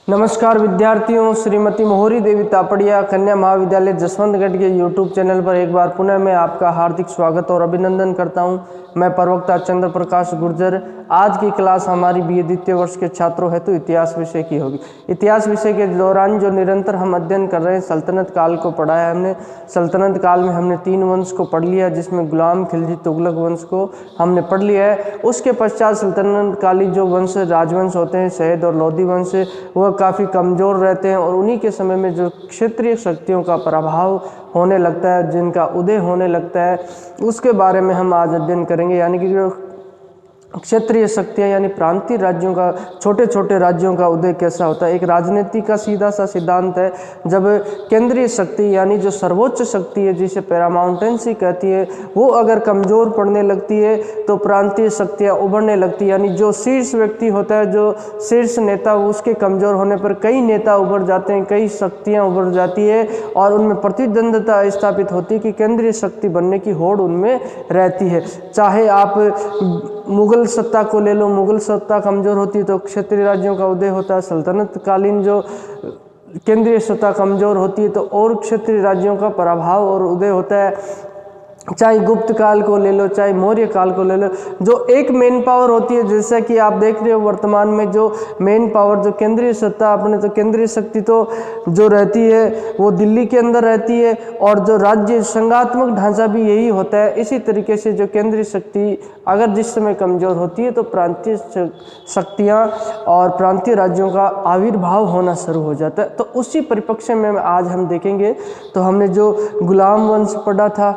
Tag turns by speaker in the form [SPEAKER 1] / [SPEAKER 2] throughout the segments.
[SPEAKER 1] नमस्कार विद्यार्थियों, श्रीमती मोहरी देवी तापड़िया कन्या महाविद्यालय जसवंतगढ़ के यूट्यूब चैनल पर एक बार पुनः मैं आपका हार्दिक स्वागत और अभिनंदन करता हूं। मैं प्रवक्ता चंद्र प्रकाश गुर्जर। आज की क्लास हमारी बीए द्वितीय वर्ष के छात्रों हेतु इतिहास विषय की होगी। इतिहास विषय के दौरान जो निरंतर हम अध्ययन कर रहे हैं, सल्तनत काल को पढ़ा है हमने। सल्तनत काल में हमने 3 वंश को पढ़ लिया, जिसमें गुलाम, खिलजी, तुगलक वंश को हमने पढ़ लिया है। उसके पश्चात सल्तनत काली जो वंश राजवंश होते हैं, शहद और लोधी वंश, वह काफ़ी कमज़ोर रहते हैं और उन्हीं के समय में जो क्षेत्रीय शक्तियों का प्रभाव होने लगता है, जिनका उदय होने लगता है, उसके बारे में हम आज अध्ययन करेंगे। यानी कि जो क्षेत्रीय शक्तियाँ यानी प्रांतीय राज्यों का, छोटे छोटे राज्यों का उदय कैसा होता है। एक राजनीति का सीधा सा सिद्धांत है, जब केंद्रीय शक्ति यानी जो सर्वोच्च शक्ति है, जिसे पैरामाउंटेंसी कहती है, वो अगर कमज़ोर पड़ने लगती है तो प्रांतीय शक्तियाँ उभरने लगती है। यानी जो शीर्ष व्यक्ति होता है, जो शीर्ष नेता, उसके कमज़ोर होने पर कई नेता उभर जाते हैं, कई शक्तियाँ उभर जाती है और उनमें प्रतिद्वंद्विता स्थापित होती है कि केंद्रीय शक्ति बनने की होड़ उनमें रहती है। चाहे आप मुगल सत्ता को ले लो, मुगल सत्ता कमज़ोर होती है तो क्षेत्रीय राज्यों का उदय होता है। सल्तनत कालीन जो केंद्रीय सत्ता कमज़ोर होती है तो और क्षेत्रीय राज्यों का प्रभाव और उदय होता है। चाहे गुप्त काल को ले लो, चाहे मौर्य काल को ले लो, जो एक मेन पावर होती है, जैसा कि आप देख रहे हो वर्तमान में जो मेन पावर, जो केंद्रीय सत्ता, अपने तो केंद्रीय शक्ति तो जो रहती है वो दिल्ली के अंदर रहती है और जो राज्य संघात्मक ढांचा भी यही होता है। इसी तरीके से जो केंद्रीय शक्ति अगर जिस समय कमज़ोर होती है तो प्रांतीय शक्तियाँ और प्रांतीय राज्यों का आविर्भाव होना शुरू हो जाता है। तो उसी परिप्रेक्ष्य में आज हम देखेंगे। तो हमने जो गुलाम वंश पढ़ा था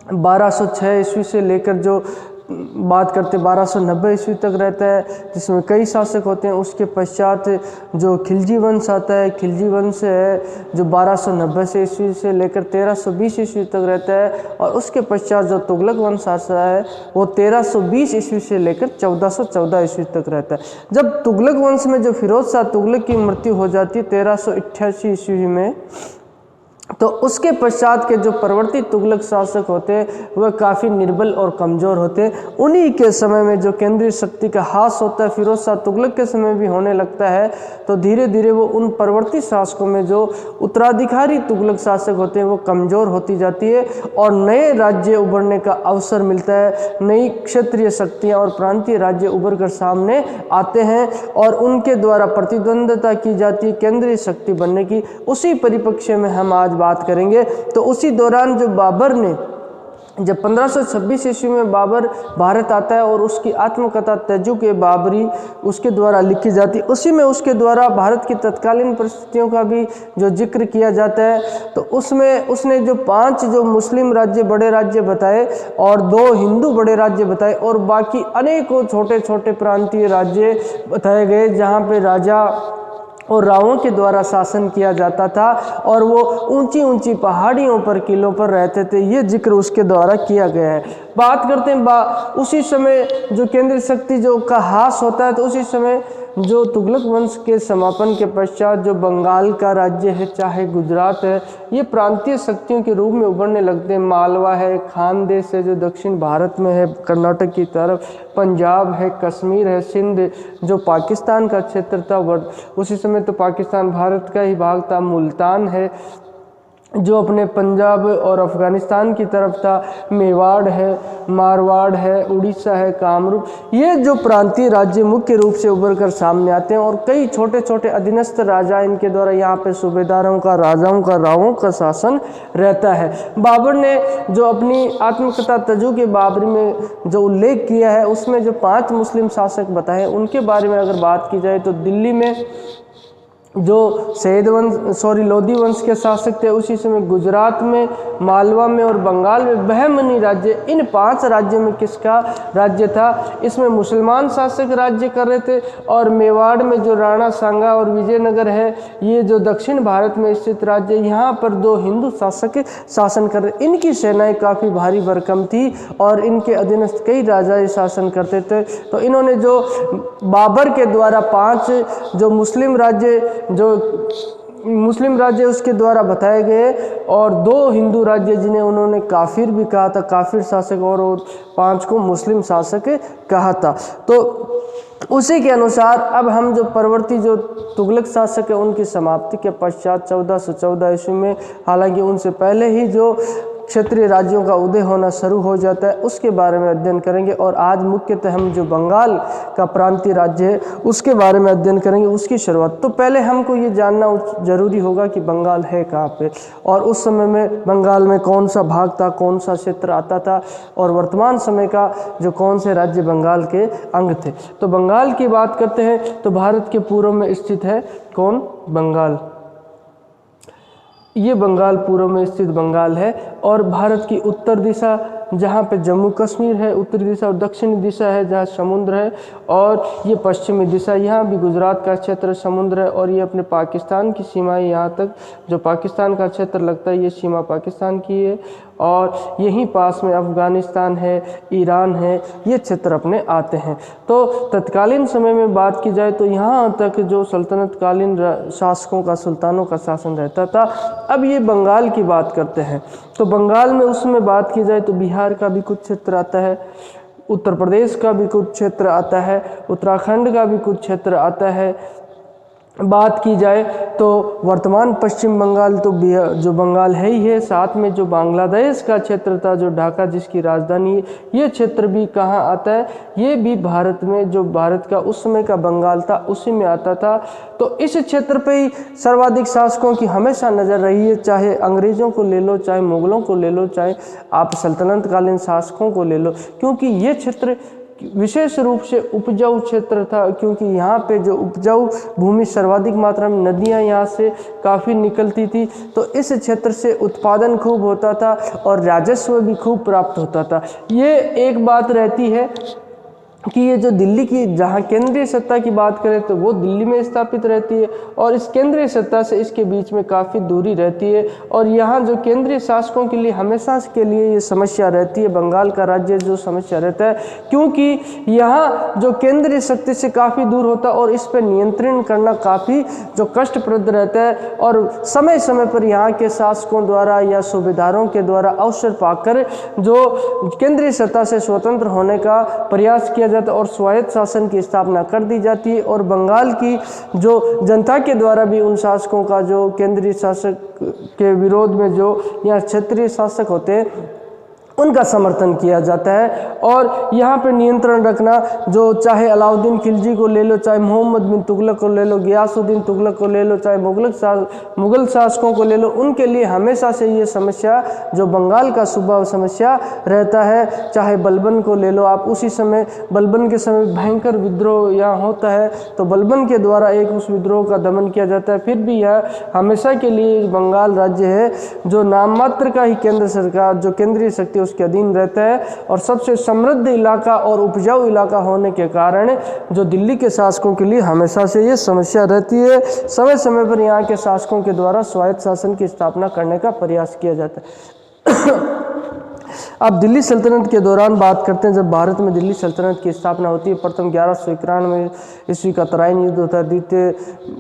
[SPEAKER 1] 1206 ईस्वी से लेकर जो बात करते 1290 ईस्वी तक रहता है, जिसमें कई शासक होते हैं। उसके पश्चात जो खिलजी वंश आता है, खिलजी वंश है जो 1290 से ईस्वी से लेकर 1320 ईस्वी तक रहता है। और उसके पश्चात जो तुगलक वंश आता है वो 1320 ईस्वी से लेकर 1414 ईस्वी तक रहता है। जब तुगलक वंश में जो फिरोज शाह तुगलक की मृत्यु हो जाती है 1388 ईस्वी में, तो उसके पश्चात के जो परवर्ती तुगलक शासक होते हैं वह काफ़ी निर्बल और कमज़ोर होते हैं। उन्हीं के समय में जो केंद्रीय शक्ति का ह्रास होता है, फिरोज शाह तुगलक के समय भी होने लगता है। तो धीरे धीरे वो उन परवर्ती शासकों में जो उत्तराधिकारी तुगलक शासक होते हैं वो कमज़ोर होती जाती है और नए राज्य उभरने का अवसर मिलता है। नई क्षेत्रीय शक्तियाँ और प्रांतीय राज्य उभर कर सामने आते हैं और उनके द्वारा प्रतिद्वंद्विता की जाती है केंद्रीय शक्ति बनने की। उसी परिप्रेक्ष्य में हम आज बात करेंगे। तो उसी दौरान जो बाबर ने, जब 1526 ईस्वी में बाबर भारत आता है और उसकी आत्मकथा तजुक ए बाबरी उसके द्वारा लिखी जाती है, उसी में उसके द्वारा भारत की तत्कालीन परिस्थितियों का भी जो जिक्र किया जाता है। तो उसमें उसने जो 5 जो मुस्लिम राज्य, बड़े राज्य बताए और 2 हिंदू बड़े राज्य बताए और बाकी अनेकों छोटे छोटे प्रांतीय राज्य बताए गए, जहाँ पे राजा और रावों के द्वारा शासन किया जाता था और वो ऊंची ऊंची पहाड़ियों पर, किलों पर रहते थे। ये जिक्र उसके द्वारा किया गया है। बात करते हैं उसी समय जो केंद्रीय शक्ति जो का ह्रास होता है, तो उसी समय जो तुगलक वंश के समापन के पश्चात जो बंगाल का राज्य है, चाहे गुजरात है, ये प्रांतीय शक्तियों के रूप में उभरने लगते हैं। मालवा है, खानदेश है जो दक्षिण भारत में है कर्नाटक की तरफ, पंजाब है, कश्मीर है, सिंध जो पाकिस्तान का क्षेत्र था, उसी समय तो पाकिस्तान भारत का ही भाग था, मुल्तान है जो अपने पंजाब और अफ़गानिस्तान की तरफ था, मेवाड़ है, मारवाड़ है, उड़ीसा है, कामरूप, ये जो प्रांतीय राज्य मुख्य रूप से उभर कर सामने आते हैं और कई छोटे छोटे अधीनस्थ राजा इनके द्वारा यहाँ पे सूबेदारों का, राजाओं का, रावों का शासन रहता है। बाबर ने जो अपनी आत्मकथा तजुक ए बाबरी में जो उल्लेख किया है, उसमें जो 5 मुस्लिम शासक बताए उनके बारे में अगर बात की जाए तो दिल्ली में जो लोधी वंश के शासक थे, उसी समय गुजरात में, मालवा में और बंगाल में बहमनी राज्य, इन 5 राज्यों में किसका राज्य था? इसमें मुसलमान शासक राज्य कर रहे थे और मेवाड़ में जो राणा सांगा और विजयनगर है, ये जो दक्षिण भारत में स्थित राज्य, यहाँ पर 2 हिंदू शासक शासन कर रहे। इनकी सेनाएं काफ़ी भारी भरकम थी और इनके अधीनस्थ कई राजा शासन करते थे। तो इन्होंने जो बाबर के द्वारा 5 जो मुस्लिम राज्य जो मुस्लिम राज्य उसके द्वारा बताए गए, और 2 हिंदू राज्य जिन्हें उन्होंने काफिर भी कहा था, काफिर शासक, और 5 को मुस्लिम शासक कहा था। तो उसी के अनुसार अब हम जो परवर्ती जो तुगलक शासक है उनकी समाप्ति के पश्चात 1414 ईस्वी में, हालांकि उनसे पहले ही जो क्षेत्रीय राज्यों का उदय होना शुरू हो जाता है, उसके बारे में अध्ययन करेंगे। और आज मुख्यतः हम जो बंगाल का प्रांतीय राज्य है उसके बारे में अध्ययन करेंगे, उसकी शुरुआत। तो पहले हमको ये जानना जरूरी होगा कि बंगाल है कहाँ पे, और उस समय में बंगाल में कौन सा भाग था, कौन सा क्षेत्र आता था, और वर्तमान समय का जो कौन से राज्य बंगाल के अंग थे। तो बंगाल की बात करते हैं तो भारत के पूर्व में स्थित है कौन? बंगाल। ये बंगाल पूर्व में स्थित बंगाल है, और भारत की उत्तर दिशा जहाँ पे जम्मू कश्मीर है, उत्तरी दिशा, और दक्षिणी दिशा है जहाँ समुद्र है, और ये पश्चिमी दिशा, यहाँ भी गुजरात का क्षेत्र समुद्र है, और ये अपने पाकिस्तान की सीमाएं, यहाँ तक जो पाकिस्तान का क्षेत्र लगता है ये सीमा पाकिस्तान की है, और यहीं पास में अफ़गानिस्तान है, ईरान है, ये क्षेत्र अपने आते हैं। तो तत्कालीन समय में बात की जाए तो यहाँ तक जो सल्तनतकालीन शासकों का, सुल्तानों का शासन रहता था। अब ये बंगाल की बात करते हैं, तो बंगाल में उसमें बात की जाए तो बिहार का भी कुछ क्षेत्र आता है, उत्तर प्रदेश का भी कुछ क्षेत्र आता है, उत्तराखंड का भी कुछ क्षेत्र आता है। बात की जाए तो वर्तमान पश्चिम बंगाल तो जो बंगाल है ही है, साथ में जो बांग्लादेश का क्षेत्र था, जो ढाका जिसकी राजधानी है, ये क्षेत्र भी कहाँ आता है? ये भी भारत में, जो भारत का उस समय का बंगाल था उसी में आता था। तो इस क्षेत्र पे ही सर्वाधिक शासकों की हमेशा नज़र रही है, चाहे अंग्रेज़ों को ले लो, चाहे मुग़लों को ले लो, चाहे आप सल्तनतकालीन शासकों को ले लो, क्योंकि ये क्षेत्र विशेष रूप से उपजाऊ क्षेत्र था, क्योंकि यहाँ पे जो उपजाऊ भूमि, सर्वाधिक मात्रा में नदियाँ यहाँ से काफ़ी निकलती थी, तो इस क्षेत्र से उत्पादन खूब होता था और राजस्व भी खूब प्राप्त होता था। ये एक बात रहती है कि ये जो दिल्ली की, जहाँ केंद्रीय सत्ता की बात करें तो वो दिल्ली में स्थापित रहती है, और इस केंद्रीय सत्ता से इसके बीच में काफ़ी दूरी रहती है, और यहाँ जो केंद्रीय शासकों के लिए हमेशा के लिए ये समस्या रहती है, बंगाल का राज्य जो समस्या रहता है, क्योंकि यहाँ जो केंद्रीय शक्ति से काफ़ी दूर होता है और इस पर नियंत्रण करना काफ़ी जो कष्टप्रद रहता है, और समय समय पर यहाँ के शासकों द्वारा या सूबेदारों के द्वारा अवसर पाकर जो केंद्रीय सत्ता से स्वतंत्र होने का प्रयास किया जाता और स्वायत्त शासन की स्थापना कर दी जाती है। और बंगाल की जो जनता के द्वारा भी उन शासकों का, जो केंद्रीय शासक के विरोध में जो यहाँ क्षेत्रीय शासक होते हैं, उनका समर्थन किया जाता है। और यहाँ पे नियंत्रण रखना, जो चाहे अलाउद्दीन खिलजी को ले लो, चाहे मोहम्मद बिन तुगलक को ले लो, गियासुद्दीन तुगलक को ले लो, चाहे मुग़ल शासकों को ले लो, उनके लिए हमेशा से ये समस्या, जो बंगाल का सूबा समस्या रहता है। चाहे बलबन को ले लो आप, उसी समय बलबन के समय भयंकर विद्रोह यहाँ होता है, तो बलबन के द्वारा एक उस विद्रोह का दमन किया जाता है। फिर भी यह हमेशा के लिए बंगाल राज्य है जो नाम मात्र का ही केंद्र सरकार, जो केंद्रीय शक्ति उसके अधीन रहता है, और सबसे समृद्ध इलाका और उपजाऊ इलाका होने के कारण जो दिल्ली के शासकों के लिए हमेशा से ये समस्या रहती है। समय समय पर यहाँ के शासकों के द्वारा स्वायत्त शासन की स्थापना करने का प्रयास किया जाता है। अब दिल्ली सल्तनत के दौरान बात करते हैं, जब भारत में दिल्ली सल्तनत की स्थापना होती है, प्रथम 1191 ईस्वी का तराइन युद्ध होता है, द्वितीय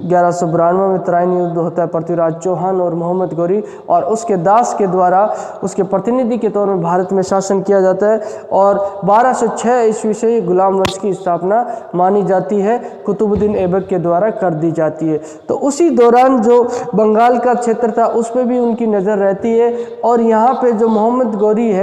[SPEAKER 1] 1192 में तराइन युद्ध होता है पृथ्वीराज चौहान और मोहम्मद गौरी और उसके दास के द्वारा उसके प्रतिनिधि के तौर में भारत में शासन किया जाता है, और 1206 ईस्वी से गुलाम वंश की स्थापना मानी जाती है, कुतुबुद्दीन ऐबक के द्वारा कर दी जाती है। तो उसी दौरान जो बंगाल का क्षेत्र था उस पर भी उनकी नज़र रहती है, और यहाँ पे जो मोहम्मद गौरी है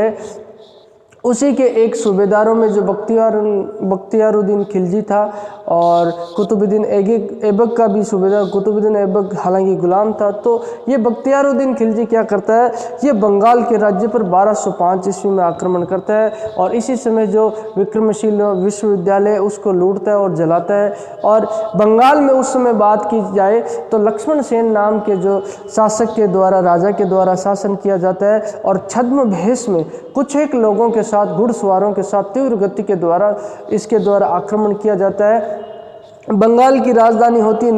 [SPEAKER 1] उसी के एक सूबेदारों में जो बख्तियारुद्दीन खिलजी था, और कुतुबुद्दीन ऐबक का भी सूबेदार कुतुबुद्दीन ऐबक हालांकि गुलाम था। तो ये बख्तियारुद्दीन खिलजी क्या करता है, ये बंगाल के राज्य पर 1205 ईस्वी में आक्रमण करता है, और इसी समय जो विक्रमशील विश्वविद्यालय उसको लूटता है और जलाता है। और बंगाल में उस समय बात की जाए तो लक्ष्मण सेन नाम के जो शासक के द्वारा, राजा के द्वारा शासन किया जाता है, और छद्म भेष में कुछ एक लोगों के साथ, घुड़सवारों के साथ तीव्र गति के द्वारा इसके द्वारा आक्रमण किया जाता है। बंगाल की राजधानी होती है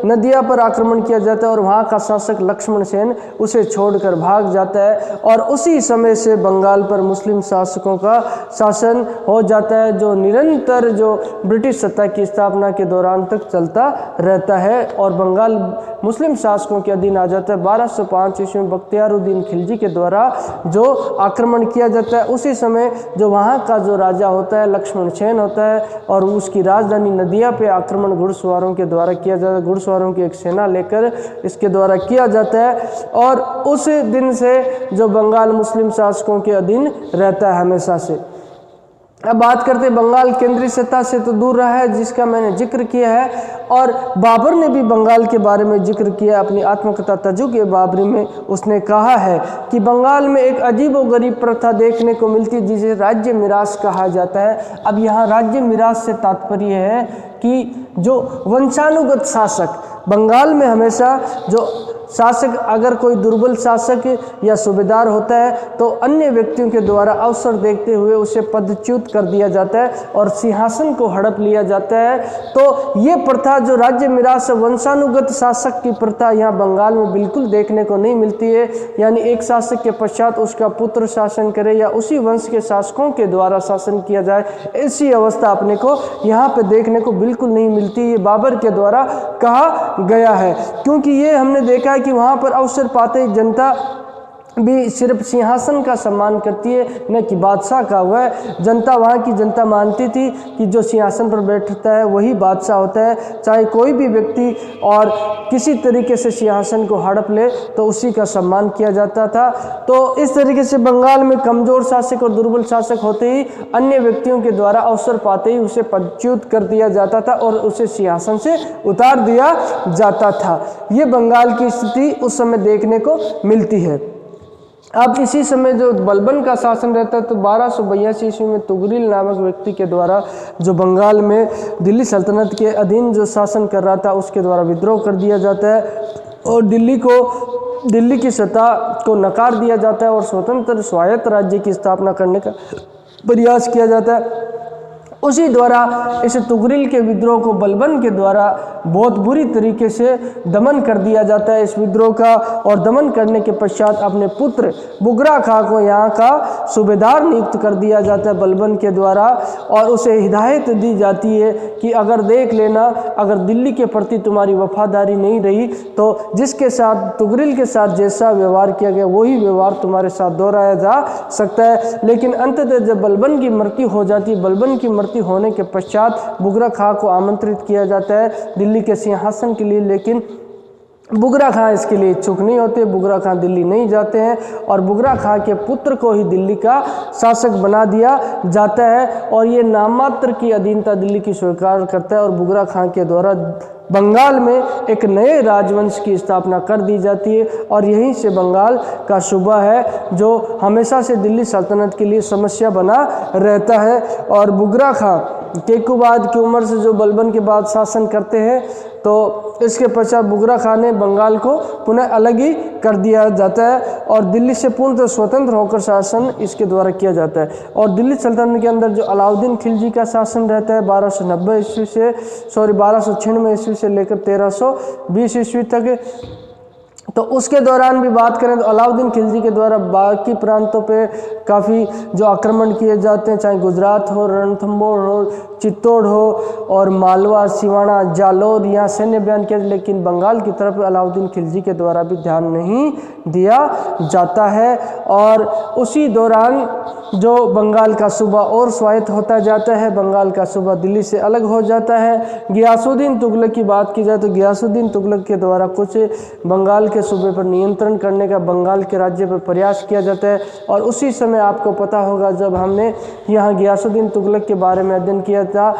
[SPEAKER 1] नदिया पर आक्रमण किया जाता है और वहाँ का शासक लक्ष्मण सेन उसे छोड़कर भाग जाता है और उसी समय से बंगाल पर मुस्लिम शासकों का शासन हो जाता है, जो निरंतर जो ब्रिटिश सत्ता की स्थापना के दौरान तक चलता रहता है और बंगाल मुस्लिम शासकों के अधीन आ जाता है। 1205 ईस्वी में बख्तियारुद्दीन खिलजी के द्वारा जो आक्रमण किया जाता है, उसी समय जो वहाँ का जो राजा होता है लक्ष्मण सेन होता है और उसकी राजधानी नदिया पे आक्रमण घुड़सवारों के द्वारा किया जाता है। घुड़सवारों की एक सेना लेकर इसके द्वारा किया जाता है और उस दिन से जो बंगाल मुस्लिम शासकों के अधीन रहता है हमेशा से। अब बात करते हैं बंगाल केंद्रीय सत्ता से तो दूर रहा है, जिसका मैंने जिक्र किया है, और बाबर ने भी बंगाल के बारे में जिक्र किया अपनी आत्मकथा तजुक-ए-बाबरी में। उसने कहा है कि बंगाल में एक अजीबोगरीब प्रथा देखने को मिलती है जिसे राज्य मिरास कहा जाता है। अब यहाँ राज्य मिरास से तात्पर्य है कि जो वंशानुगत शासक बंगाल में हमेशा जो शासक, अगर कोई दुर्बल शासक या सूबेदार होता है तो अन्य व्यक्तियों के द्वारा अवसर देखते हुए उसे पदच्युत कर दिया जाता है और सिंहासन को हड़प लिया जाता है। तो ये प्रथा जो राज्य मिरास वंशानुगत शासक की प्रथा यहाँ बंगाल में बिल्कुल देखने को नहीं मिलती है, यानी एक शासक के पश्चात उसका पुत्र शासन करे या उसी वंश के शासकों के द्वारा शासन किया जाए, ऐसी अवस्था अपने को यहाँ पे देखने को बिल्कुल नहीं मिलती। ये बाबर के द्वारा कहा गया है, क्योंकि ये हमने देखा है कि वहाँ पर अवसर पाते ही जनता भी सिर्फ सिंहासन का सम्मान करती है, न कि बादशाह का। वह जनता, वहाँ की जनता मानती थी कि जो सिंहासन पर बैठता है वही बादशाह होता है, चाहे कोई भी व्यक्ति और किसी तरीके से सिंहासन को हड़प ले तो उसी का सम्मान किया जाता था। तो इस तरीके से बंगाल में कमज़ोर शासक और दुर्बल शासक होते ही अन्य व्यक्तियों के द्वारा अवसर पाते ही उसे पदच्युत कर दिया जाता था और उसे सिंहासन से उतार दिया जाता था। ये बंगाल की स्थिति उस समय देखने को मिलती है। अब इसी समय जो बलबन का शासन रहता है तो 1282 ईस्वी में तुगरिल नामक व्यक्ति के द्वारा जो बंगाल में दिल्ली सल्तनत के अधीन जो शासन कर रहा था उसके द्वारा विद्रोह कर दिया जाता है और दिल्ली की सत्ता को नकार दिया जाता है और स्वतंत्र स्वायत्त राज्य की स्थापना करने का प्रयास किया जाता है। उसी द्वारा इस तुगरिल के विद्रोह को बलबन के द्वारा बहुत बुरी तरीके से दमन कर दिया जाता है इस विद्रोह का, और दमन करने के पश्चात अपने पुत्र बुगरा खां को यहाँ का सूबेदार नियुक्त कर दिया जाता है बलबन के द्वारा, और उसे हिदायत दी जाती है कि अगर देख लेना, अगर दिल्ली के प्रति तुम्हारी वफादारी नहीं रही तो जिसके साथ तुगरिल के साथ जैसा व्यवहार किया गया वही व्यवहार तुम्हारे साथ दोहराया जा सकता है। लेकिन अंततः जब बलबन की मृत्यु हो जाती है, बलबन की मृत्यु होने के पश्चात बुगरा खां को आमंत्रित किया जाता है दिल्ली के सिंहासन के लिए, लेकिन बुगरा खां इसके लिए इच्छुक नहीं होते। बुगरा खां दिल्ली नहीं जाते हैं और बुगरा खां के पुत्र को ही दिल्ली का शासक बना दिया जाता है और ये नाममात्र की अधीनता दिल्ली की स्वीकार करता है और बुगरा खां के द्वारा बंगाल में एक नए राजवंश की स्थापना कर दी जाती है और यहीं से बंगाल का सूबा है जो हमेशा से दिल्ली सल्तनत के लिए समस्या बना रहता है। और बुगरा खां केकुबाद की उम्र से जो बलबन के बाद शासन करते हैं तो इसके पश्चात बुगरा खां ने बंगाल को पुनः अलग ही कर दिया जाता है और दिल्ली से पूर्णतः स्वतंत्र होकर शासन इसके द्वारा किया जाता है। और दिल्ली सल्तनत के अंदर जो अलाउद्दीन खिलजी का शासन रहता है 1296 ईस्वी से लेकर 1320 ईस्वी तक, तो उसके दौरान भी बात करें तो अलाउद्दीन खिलजी के द्वारा बाकी प्रांतों पे काफ़ी जो आक्रमण किए जाते हैं, चाहे गुजरात हो, रणथंबोर हो, चित्तौड़ हो और मालवा, सिवाना, जालौर, यहाँ सैन्य अभियान किया, लेकिन बंगाल की तरफ अलाउद्दीन खिलजी के द्वारा भी ध्यान नहीं दिया जाता है। और उसी दौरान जो बंगाल का सूबा और स्वायत्त होता जाता है, बंगाल का सूबा दिल्ली से अलग हो जाता है। गियासुद्दीन तुगलक की बात की जाए तो गियासुद्दीन तुगलक के द्वारा कुछ बंगाल के सूबे पर नियंत्रण करने का बंगाल के राज्य पर प्रयास किया जाता है। और उसी समय आपको पता होगा जब हमने यहाँ गियासुद्दीन तुगलक के बारे में अध्ययन किया था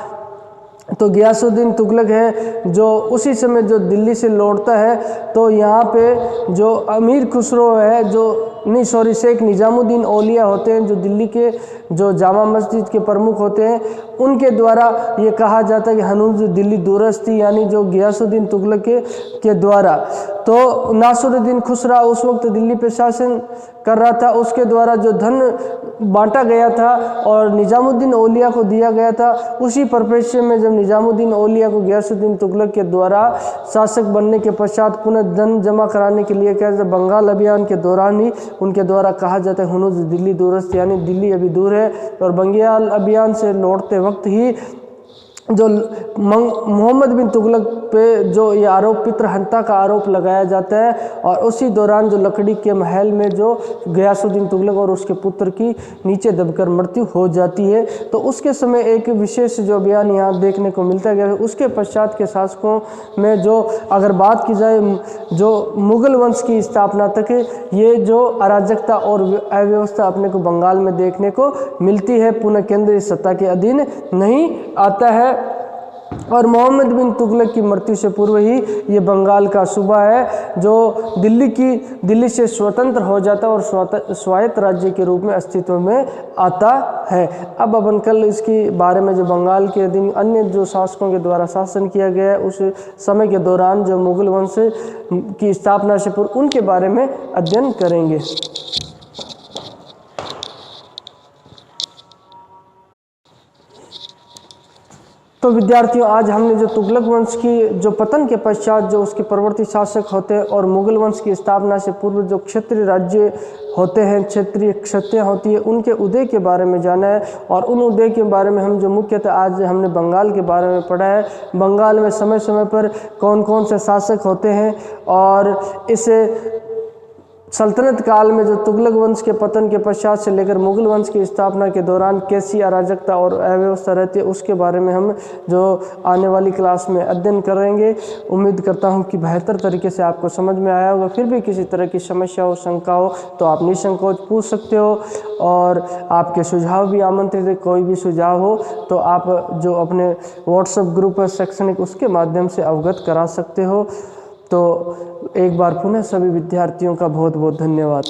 [SPEAKER 1] तो गियासुद्दीन तुगलक है जो उसी समय जो दिल्ली से लौटता है तो यहाँ पे जो अमीर खुसरो है शेख निजामुद्दीन औलिया होते हैं जो दिल्ली के जो जामा मस्जिद के प्रमुख होते हैं उनके द्वारा ये कहा जाता है कि हनूज दिल्ली दूरस्थ थी, यानी जो गियासुद्दीन तुगलक के द्वारा। तो नासिरुद्दीन खुसरा उस वक्त दिल्ली पे शासन कर रहा था, उसके द्वारा जो धन बांटा गया था और निजामुद्दीन औलिया को दिया गया था, उसी परिप्रेक्ष्य में जब निजामुद्दीन औलिया को गियासुद्दीन तुगलक के द्वारा शासक बनने के पश्चात पुनः धन जमा कराने के लिए क्या बंगाल अभियान के दौरान ही उनके द्वारा कहा जाता है हनूज दिल्ली दूरस्थ, यानी दिल्ली अभी दूर है। और बंगाल अभियान से लौटते वक्त ही जो मोहम्मद बिन तुगलक पे जो ये आरोप पितृहंता का आरोप लगाया जाता है, और उसी दौरान जो लकड़ी के महल में जो गियासुद्दीन तुगलक और उसके पुत्र की नीचे दबकर मृत्यु हो जाती है। तो उसके समय एक विशेष जो बयान यहाँ देखने को मिलता है। उसके पश्चात के शासकों में जो अगर बात की जाए जो मुगल वंश की स्थापना तक ये जो अराजकता और अव्यवस्था अपने को बंगाल में देखने को मिलती है, पुनः केंद्रीय सत्ता के अधीन नहीं आता है। और मोहम्मद बिन तुगलक की मृत्यु से पूर्व ही ये बंगाल का सूबा है जो दिल्ली से स्वतंत्र हो जाता है और स्वायत्त राज्य के रूप में अस्तित्व में आता है। अब अपन कल इसके बारे में जो बंगाल के अधीन अन्य जो शासकों के द्वारा शासन किया गया है उस समय के दौरान जो मुगल वंश की स्थापना से पूर्व उनके बारे में अध्ययन करेंगे। तो विद्यार्थियों, आज हमने जो तुगलक वंश की जो पतन के पश्चात जो उसके परवर्ती शासक होते हैं और मुगल वंश की स्थापना से पूर्व जो क्षेत्रीय राज्य होते हैं, क्षेत्रीय क्षत्रियाँ होती है, उनके उदय के बारे में जाना है। और उन उदय के बारे में हम जो मुख्यतः आज हमने बंगाल के बारे में पढ़ा है, बंगाल में समय समय पर कौन कौन से शासक होते हैं और इसे सल्तनत काल में जो तुगलक वंश के पतन के पश्चात से लेकर मुगल वंश की स्थापना के दौरान कैसी अराजकता और अव्यवस्था रहती है, उसके बारे में हम जो आने वाली क्लास में अध्ययन करेंगे। उम्मीद करता हूं कि बेहतर तरीके से आपको समझ में आया होगा। फिर भी किसी तरह की समस्या हो, शंका हो तो आप निसंकोच पूछ सकते हो, और आपके सुझाव भी आमंत्रित है। कोई भी सुझाव हो तो आप जो अपने व्हाट्सएप ग्रुप है शैक्षणिक, उसके माध्यम से अवगत करा सकते हो। तो एक बार पुनः सभी विद्यार्थियों का बहुत बहुत धन्यवाद।